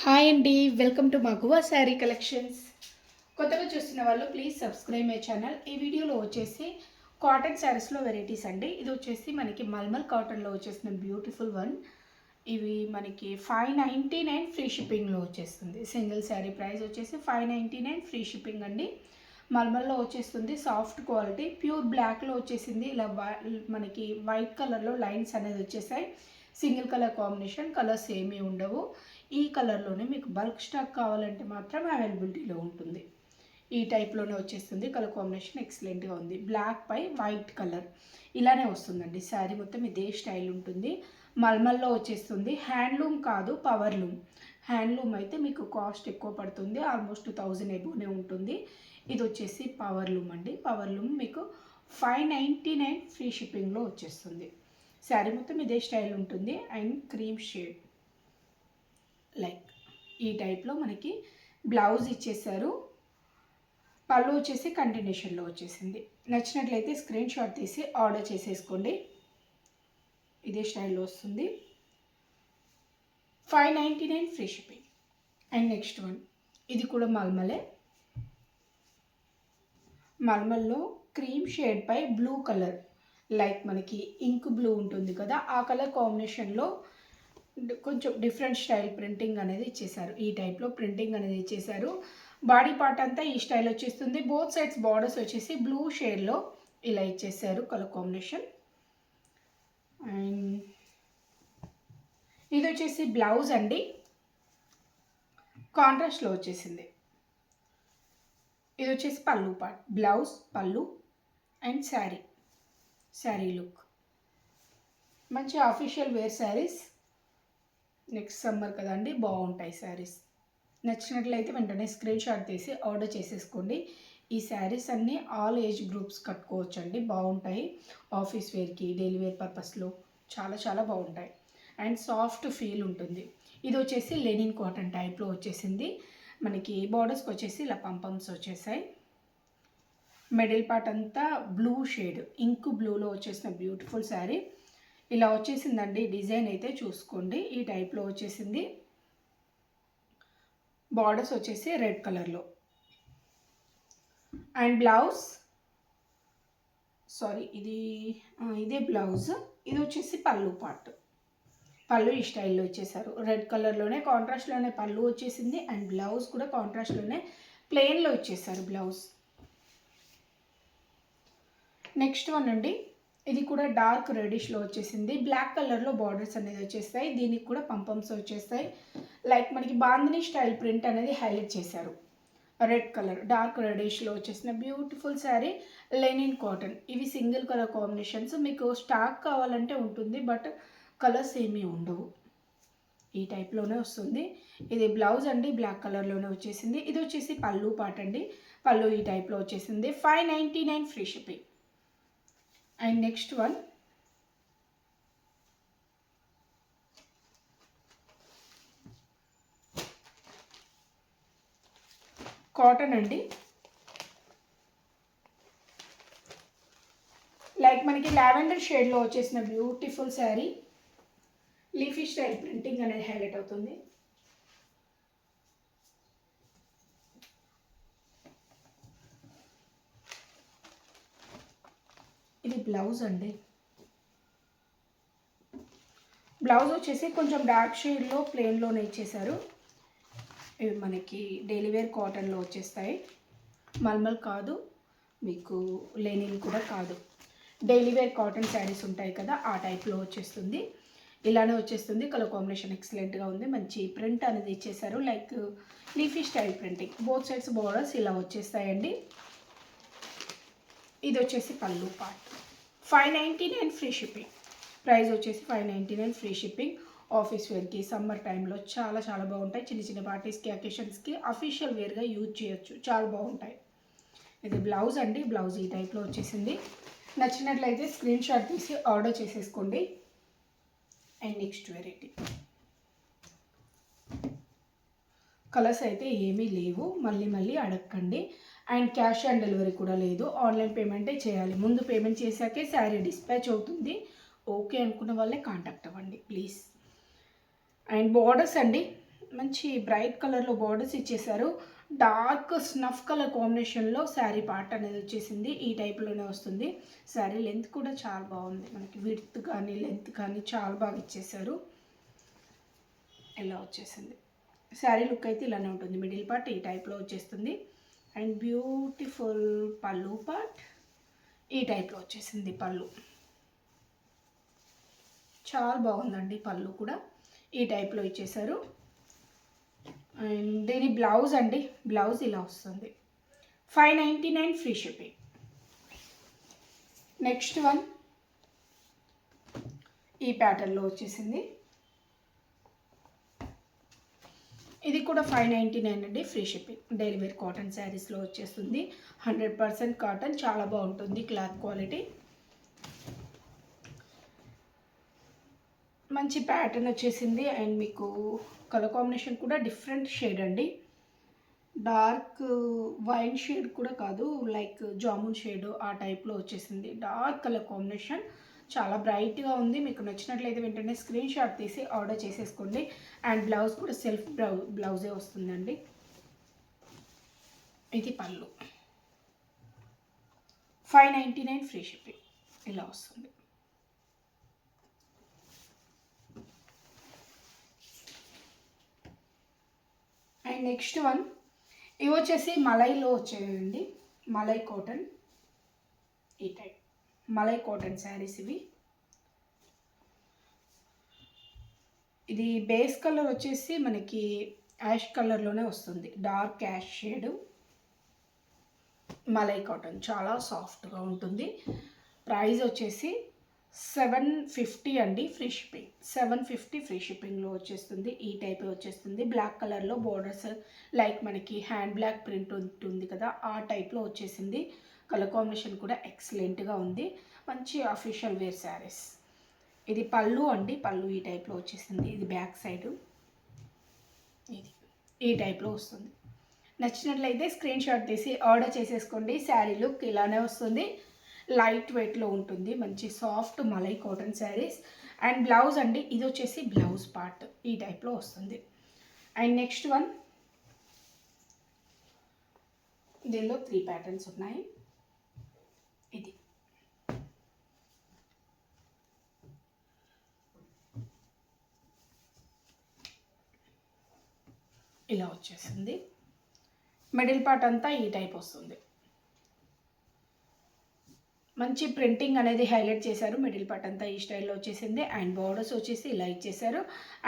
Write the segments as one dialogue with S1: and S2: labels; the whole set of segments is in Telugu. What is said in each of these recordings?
S1: హాయ్ అండి, వెల్కమ్ టు మగువా శారీ కలెక్షన్స్. కొత్తగా చూస్తున్న వాళ్ళు ప్లీజ్ సబ్స్క్రైబ్ మై ఛానల్. ఈ వీడియోలో వచ్చేసి కాటన్ శారీస్లో వెరైటీస్ అండి. ఇది వచ్చేసి మనకి మల్మల్ కాటన్లో వచ్చేసిన బ్యూటిఫుల్ వన్. ఇవి మనకి 599 ఫ్రీ షిప్పింగ్లో వచ్చేస్తుంది. సింగిల్ శారీ ప్రైస్ వచ్చేసి 599 ఫ్రీ షిప్పింగ్ అండి. మల్మల్లో వచ్చేస్తుంది, సాఫ్ట్ క్వాలిటీ, ప్యూర్ బ్లాక్లో వచ్చేసింది. ఇలా మనకి వైట్ కలర్లో లైన్స్ అనేది వచ్చేసాయి. సింగిల్ కలర్ కాంబినేషన్, కలర్స్ ఏమీ ఉండవు. ఈ కలర్లోనే మీకు బల్క్ స్టాక్ కావాలంటే మాత్రం అవైలబిలిటీలో ఉంటుంది. ఈ టైప్లోనే వచ్చేస్తుంది. కలర్ కాంబినేషన్ ఎక్సలెంట్గా ఉంది. బ్లాక్ పై వైట్ కలర్ ఇలానే వస్తుందండి. శారీ మొత్తం ఇదే స్టైల్ ఉంటుంది. మల్మల్లో వచ్చేస్తుంది. హ్యాండ్లూమ్ కాదు, పవర్లూమ్. హ్యాండ్లూమ్ అయితే మీకు కాస్ట్ ఎక్కువ పడుతుంది, ఆల్మోస్ట్ 1000 ఎబోనే ఉంటుంది. ఇది వచ్చేసి పవర్లూమ్ అండి. పవర్లూమ్ మీకు 599 ఫ్రీ షిప్పింగ్లో వచ్చేస్తుంది. శారీ మొత్తం ఇదే స్టైల్ ఉంటుంది. అండ్ క్రీమ్ షేడ్ లైక్ ఈ టైప్లో మనకి బ్లౌజ్ ఇచ్చేసారు. పళ్ళు వచ్చేసి కంటిన్యూషన్లో వచ్చేసింది. నచ్చినట్లయితే స్క్రీన్ షాట్ తీసి ఆర్డర్ చేసేసుకోండి. ఇదే స్టైల్లో వస్తుంది. 599 free shipping. And next one, ఇది కూడా మల్మలే. మల్మల్లో క్రీమ్ షేడ్ పై బ్లూ కలర్, లైక్ మనకి ఇంక్ బ్లూ ఉంటుంది కదా, ఆ కలర్ కాంబినేషన్లో కొంచెం డిఫరెంట్ స్టైల్ ప్రింటింగ్ అనేది ఇచ్చేసారు. ఈ టైప్లో ప్రింటింగ్ అనేది ఇచ్చేసారు. బాడీ పార్ట్ అంతా ఈ స్టైల్ వచ్చేస్తుంది. బోత్ సైడ్స్ బార్డర్స్ వచ్చేసి బ్లూ షేడ్లో ఇలా ఇచ్చేసారు కలర్ కాంబినేషన్. అండ్ ఇది వచ్చేసి బ్లౌజ్ అండి, కాంట్రాస్ట్లో వచ్చేసింది. ఇది వచ్చేసి పళ్ళు పార్ట్, బ్లౌజ్, పళ్ళు అండ్ శారీ లుక్. మంచి official wear saris. Next summer కదండి, బాగుంటాయి శారీస్. నచ్చినట్లయితే వెంటనే స్క్రీన్ షాట్ తీసి ఆర్డర్ చేసేసుకోండి. ఈ శారీస్ అన్నీ ఆల్ ఏజ్ గ్రూప్స్ కట్టుకోవచ్చు అండి, బాగుంటాయి. ఆఫీస్ వేర్కి, డైలీ వేర్ పర్పస్లో చాలా చాలా బాగుంటాయి. అండ్ సాఫ్ట్ ఫీల్ ఉంటుంది. ఇది వచ్చేసి లెనిన్ కాటన్ టైప్లో వచ్చేసింది. మనకి బార్డర్స్కి వచ్చేసి ఇలా పంపమ్స్ వచ్చేసాయి. మిడిల్ పార్ట్ అంతా బ్లూ షేడ్, ఇంక్ బ్లూలో వచ్చేసిన బ్యూటిఫుల్ శారీ ఇలా వచ్చేసిందండి. డిజైన్ అయితే చూసుకోండి, ఈ టైప్లో వచ్చేసింది. బార్డర్స్ వచ్చేసి రెడ్ కలర్లో. అండ్ బ్లౌజ్, సారీ ఇదే బ్లౌజ్. ఇది వచ్చేసి పళ్ళు పార్ట్. పళ్ళు ఈ స్టైల్లో ఇచ్చేసారు. రెడ్ కలర్లోనే కాంట్రాస్ట్లోనే పళ్ళు వచ్చేసింది. అండ్ బ్లౌజ్ కూడా కాంట్రాస్ట్లోనే ప్లెయిన్లో ఇచ్చేసారు బ్లౌజ్. నెక్స్ట్ వన్ అండి, ఇది కూడా డార్క్ రెడిష్లో వచ్చేసింది. బ్లాక్ కలర్లో బార్డర్స్ అనేది వచ్చేస్తాయి. దీనికి కూడా పంపమ్స్ వచ్చేస్తాయి. లైక్ మనకి బాందిని స్టైల్ ప్రింట్ అనేది హైలైట్ చేశారు. రెడ్ కలర్, డార్క్ రెడిష్లో వచ్చేసిన బ్యూటిఫుల్ శారీ. Linen cotton. ఇవి సింగిల్ కలర్ కాంబినేషన్స్. మీకు స్టాక్ కావాలంటే ఉంటుంది, బట్ కలర్స్ ఏమీ ఉండవు. ఈ టైప్లోనే వస్తుంది. ఇది బ్లౌజ్ అండి, బ్లాక్ కలర్లోనే వచ్చేసింది. ఇది వచ్చేసి పళ్ళు పార్ట్ అండి. పళ్ళు ఈ టైప్లో వచ్చేసింది. 599 free shipping. And next one, cotton అండి. లైక్ మనకి లావెండర్ షేడ్లో వచ్చేసిన beautiful sari. Leafy style printing అనేది హైలైట్ అవుతుంది. ఇది బ్లౌజ్ అండి. బ్లౌజ్ వచ్చేసి కొంచెం డార్క్ షేడ్లో ప్లెయిన్లోనే ఇచ్చేసారు. ఇవి మనకి డైలీ వేర్ కాటన్లో వచ్చేస్తాయి. మల్మల్ కాదు, మీకు లెనిన్ కూడా కాదు, డైలీ వేర్ కాటన్ శారీస్ ఉంటాయి కదా, ఆ టైప్లో వచ్చేస్తుంది. ఇలానే వచ్చేస్తుంది. కలర్ కాంబినేషన్ ఎక్సలెంట్గా ఉంది. మంచి ప్రింట్ అనేది ఇచ్చేసారు, like leafy style printing. Both sides borders ఇలా వచ్చేస్తాయండి. ఇది వచ్చేసి పళ్ళు పార్ట్. 599 free shipping. ప్రైస్ వచ్చేసి 599 ఫ్రీ షిప్పింగ్. ఆఫీస్ వేర్కి, సమ్మర్ టైంలో చాలా చాలా బాగుంటాయి. చిన్న చిన్న పార్టీస్కి, అకేషన్స్కి అఫీషియల్ వేర్గా యూజ్ చేయొచ్చు, చాలా బాగుంటాయి. ఇది బ్లౌజ్ అండి. బ్లౌజ్ ఈ టైప్లో వచ్చేసింది. నచ్చినట్లయితే స్క్రీన్ షాట్ తీసి ఆర్డర్ చేసేసుకోండి. అండ్ నెక్స్ట్ వెరైటీ, కలర్స్ అయితే ఏమీ లేవు, మళ్ళీ అడగండి. అండ్ క్యాష్ ఆన్ డెలివరీ కూడా లేదు, ఆన్లైన్ పేమెంటే చేయాలి. ముందు పేమెంట్ చేశాకే శారీ డిస్పాచ్ అవుతుంది. ఓకే అనుకున్న వాళ్ళే కాంటాక్ట్ అవ్వండి ప్లీజ్. అండ్ బార్డర్స్ అండి, మంచి బ్రైట్ కలర్లో బార్డర్స్ ఇచ్చేసారు. డార్క్ స్నఫ్ కలర్ కాంబినేషన్లో శారీ పార్ట్ అనేది వచ్చేసింది. ఈ టైప్లోనే వస్తుంది. శారీ లెంత్ కూడా చాలా బాగుంది. మనకి విడ్త్ కానీ లెంత్ కానీ చాలా బాగా ఇచ్చేసారు. ఇలా వచ్చేసింది. శారీ లుక్ అయితే ఇలానే ఉంటుంది. మిడిల్ పార్ట్ ఈ టైప్లో వచ్చేస్తుంది. అండ్ బ్యూటిఫుల్ పళ్ళు పార్ట్ ఈ టైప్లో వచ్చేసింది. పళ్ళు చాలా బాగుందండి. పళ్ళు కూడా ఈ టైప్లో ఇచ్చేసారు. అండ్ దీని బ్లౌజ్ అండి, బ్లౌజ్ ఇలా వస్తుంది. 599 ఫ్రీ షిప్పింగ్. నెక్స్ట్ వన్ ఈ ప్యాటర్న్లో వచ్చేసింది. ఇది కూడా 599 అండి, free shipping. Daily wear cotton శారీస్లో వచ్చేస్తుంది. 100% కాటన్, చాలా బాగుంటుంది క్లాత్ క్వాలిటీ. మంచి ప్యాటర్న్ వచ్చేసింది. అండ్ మీకు కలర్ కాంబినేషన్ కూడా డిఫరెంట్ షేడ్ అండి. డార్క్ వైన్ షేడ్ కూడా కాదు, లైక్ జామున్ షేడ్ ఆ టైప్లో వచ్చేసింది. డార్క్ కలర్ కాంబినేషన్ చాలా బ్రైట్గా ఉంది. మీకు నచ్చినట్లయితే వెంటనే స్క్రీన్ షాట్ తీసి ఆర్డర్ చేసేసుకోండి. అండ్ బ్లౌజ్ కూడా సెల్ఫ్ బ్లౌజే వస్తుందండి. ఇది పళ్ళు. 599 ఫ్రీ షిప్పింగ్ ఇలా వస్తుంది. అండ్ నెక్స్ట్ వన్ ఇవి వచ్చేసి మలైలో వచ్చేయండి. మలై కాటన్, ఈ టైప్ మలై కాటన్ శారీస్ ఇవి. ఇది బేస్ కలర్ వచ్చేసి మనకి యాష్ కలర్లోనే వస్తుంది. Dark ash shade. Malai cotton చాలా సాఫ్ట్గా ఉంటుంది. ప్రైస్ వచ్చేసి 750 అండి, ఫ్రీ షిప్పింగ్. 750 ఫ్రీ షిప్పింగ్లో వచ్చేస్తుంది. ఈ టైప్ వచ్చేస్తుంది. బ్లాక్ కలర్లో బోర్డర్స్, లైక్ మనకి హ్యాండ్ బ్లాక్ ప్రింట్ ఉంటుంది కదా, ఆ టైప్లో వచ్చేసింది. కలర్ కాంబినేషన్ కూడా ఎక్సలెంట్గా ఉంది. మంచి అఫీషియల్ వేర్ శారీస్. ఇది పళ్ళు అండి, పళ్ళు ఈ టైప్లో వచ్చేసింది. ఇది బ్యాక్ సైడు ఇది ఈ టైప్లో వస్తుంది. నచ్చినట్లయితే స్క్రీన్ షాట్ తీసి ఆర్డర్ చేసేసుకోండి. శారీ లుక్ ఇలానే వస్తుంది. లైట్ వెయిట్లో ఉంటుంది. మంచి soft malai cotton saris. And blouse అండి, ఇది వచ్చేసి బ్లౌజ్ పార్ట్ ఈ టైప్లో వస్తుంది. అండ్ నెక్స్ట్ వన్ దీనిలో 3 ప్యాటర్న్స్ ఉన్నాయి. ఇది ఇలా వచ్చేసింది. మిడిల్ పార్ట్ అంతా ఈ టైప్ వస్తుంది. మంచి ప్రింటింగ్ అనేది హైలైట్ చేశారు. మిడిల్ పార్ట్ అంతా ఈ స్టైల్లో వచ్చేసింది. అండ్ బోర్డర్స్ వచ్చేసి ఇలా ఇచ్చేసారు.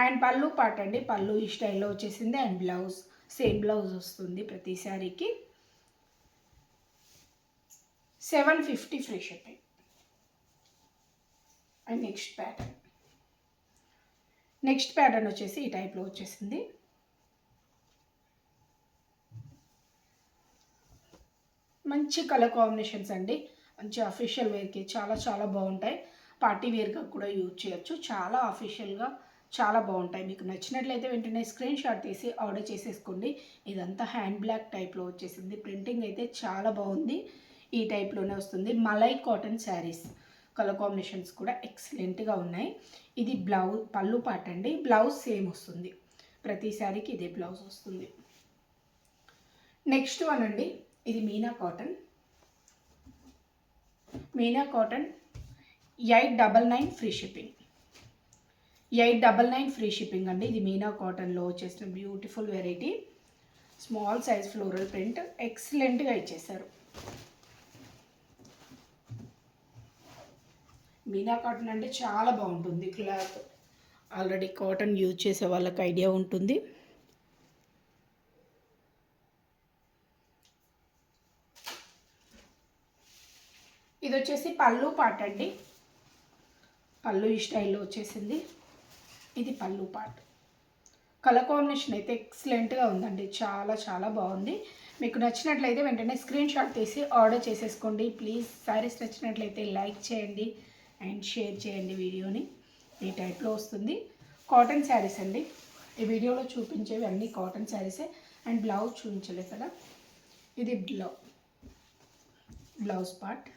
S1: అండ్ పళ్ళు పార్ట్ అండి, పళ్ళు ఈ స్టైల్లో వచ్చేసింది. అండ్ బ్లౌజ్ సేమ్ బ్లౌజ్ వస్తుంది ప్రతి శారీకి. 750 free shipping. And next pattern వచ్చేసి ఈ టైప్లో వచ్చేసింది. మంచి కలర్ కాంబినేషన్స్ అండి. మంచి అఫీషియల్ వేర్కి చాలా చాలా బాగుంటాయి. పార్టీ వేర్గా కూడా యూజ్ చేయొచ్చు. చాలా అఫీషియల్గా చాలా బాగుంటాయి. మీకు నచ్చినట్లయితే వెంటనే స్క్రీన్ షాట్ తీసి ఆర్డర్ చేసేసుకోండి. ఇదంతా హ్యాండ్ బ్లాక్ టైప్లో వచ్చేసింది. ప్రింటింగ్ అయితే చాలా బాగుంది. ఈ టైప్లోనే వస్తుంది. Malai cotton saris. Colour combinations కూడా ఎక్సలెంట్గా ఉన్నాయి. ఇది పళ్ళు పార్ట్ అండి. బ్లౌజ్ సేమ్ వస్తుంది. ప్రతి శారీకి ఇదే బ్లౌజ్ వస్తుంది. నెక్స్ట్ వన్ అండి, ఇది Meena cotton. 899 free shipping. 899 free shipping అండి. ఇది మీనా కాటన్లో వచ్చేసిన beautiful variety. Small size floral print ఎక్సలెంట్గా ఇచ్చేసారు. మీనా కాటన్ అంటే చాలా బాగుంటుంది క్లాత్. ఆల్రెడీ కాటన్ యూజ్ చేసే వాళ్ళకి ఐడియా ఉంటుంది. ఇది వచ్చేసి పళ్ళు పార్ట్ అండి. పళ్ళు ఈ స్టైల్లో వచ్చేసింది. ఇది పళ్ళు పార్ట్. కలర్ కాంబినేషన్ అయితే ఎక్సలెంట్గా ఉందండి. చాలా చాలా బాగుంది. మీకు నచ్చినట్లయితే వెంటనే స్క్రీన్ షాట్ తీసి ఆర్డర్ చేసేసుకోండి. ప్లీజ్ శారీస్ నచ్చినట్లయితే లైక్ చేయండి అండ్ షేర్ చేయండి వీడియోని. ఈ టైప్లో వస్తుంది. కాటన్ శారీస్ అండి. ఈ వీడియోలో చూపించేవి అన్నీ కాటన్ శారీసే. అండ్ బ్లౌజ్ చూపించలేదు కదా, ఇది బ్లౌజ్ పార్ట్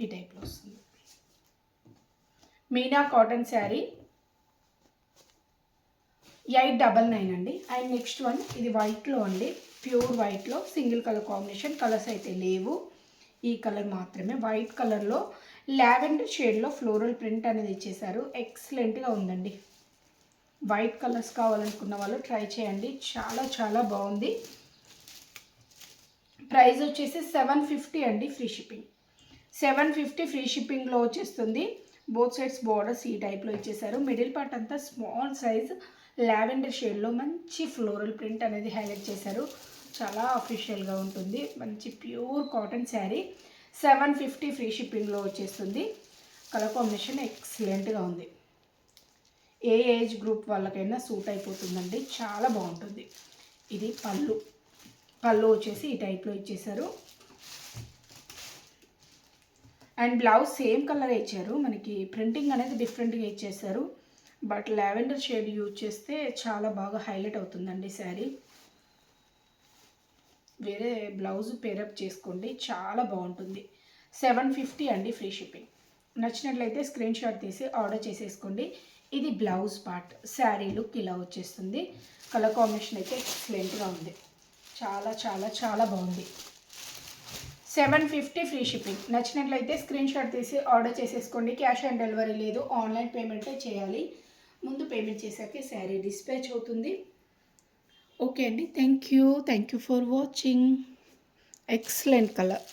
S1: ఈ టైప్లో వస్తుంది. మీనా కాటన్ శారీ 899 అండి. అండ్ నెక్స్ట్ వన్ ఇది వైట్లో అండి, ప్యూర్ వైట్లో సింగిల్ కలర్ కాంబినేషన్, కలర్స్ అయితే లేవు, ఈ కలర్ మాత్రమే. వైట్ కలర్లో లావెండర్ షేడ్లో ఫ్లోరల్ ప్రింట్ అనేది ఇచ్చేసారు. ఎక్సలెంట్గా ఉందండి. వైట్ కలర్స్ కావాలనుకున్న వాళ్ళు ట్రై చేయండి, చాలా చాలా బాగుంది. ప్రైస్ వచ్చేసి 750 అండి, ఫ్రీ షిప్పింగ్. 750 ఫ్రీ షిప్పింగ్లో వచ్చేస్తుంది. బోత్ సైడ్స్ బోర్డర్స్ ఈ టైప్లో ఇచ్చేసారు. మిడిల్ పార్ట్ అంతా స్మాల్ సైజ్ లావెండర్ షేడ్లో మంచి ఫ్లోరల్ ప్రింట్ అనేది హైలైట్ చేశారు. చాలా అఫీషియల్గా ఉంటుంది. మంచి ప్యూర్ కాటన్ శారీ. 750 ఫ్రీ షిప్పింగ్లో వచ్చేస్తుంది. కలర్ కాంబినేషన్ ఎక్సలెంట్గా ఉంది. ఏ ఏజ్ గ్రూప్ వాళ్ళకైనా సూట్ అయిపోతుందండి, చాలా బాగుంటుంది. ఇది పళ్ళు. పళ్ళు వచ్చేసి ఈ టైప్లో ఇచ్చేసారు. అండ్ బ్లౌజ్ సేమ్ కలర్ ఇచ్చారు. మనకి ప్రింటింగ్ అనేది డిఫరెంట్గా ఇచ్చేసారు. బట్ లావెండర్ షేడ్ యూజ్ చేస్తే చాలా బాగా హైలైట్ అవుతుందండి శారీ. వేరే బ్లౌజ్ పేరప్ చేసుకోండి, చాలా బాగుంటుంది. 750 అండి, ఫ్రీ షిప్పింగ్. నచ్చినట్లయితే స్క్రీన్ షాట్ తీసి ఆర్డర్ చేసేసుకోండి. ఇది బ్లౌజ్ పార్ట్. శారీ లుక్ ఇలా వచ్చేస్తుంది. కలర్ కాంబినేషన్ అయితే ఎక్సలెంట్గా ఉంది. చాలా చాలా చాలా బాగుంది. 750 ఫ్రీ షిప్పింగ్. నచ్చినట్లయితే స్క్రీన్ షాట్ తీసి ఆర్డర్ చేసేసుకోండి. క్యాష్ ఆన్ డెలివరీ లేదు, ఆన్లైన్ పేమెంటే చేయాలి. ముందు పేమెంట్ చేశాకే శారీ డిస్పాచ్ అవుతుంది. ఓకే అండి, thank you for watching. Excellent colour.